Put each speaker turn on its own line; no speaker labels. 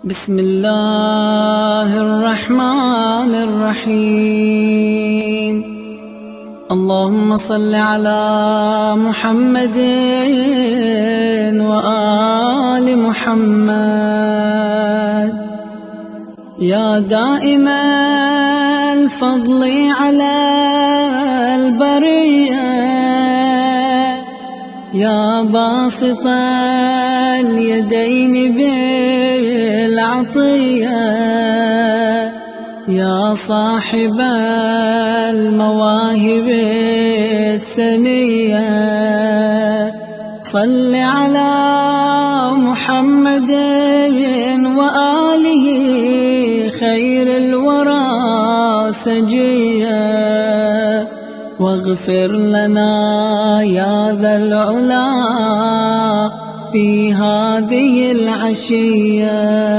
بسم الله الرحمن الرحيم. اللهم صل على محمد وآل محمد. يا دائم الفضل على البرية، يا باسط اليدين بالعطية، يا صاحب المواهب السنية، صل على محمد وآله خير الورى سجيا، واغفر لنا يا ذا العلا في هذه العشية.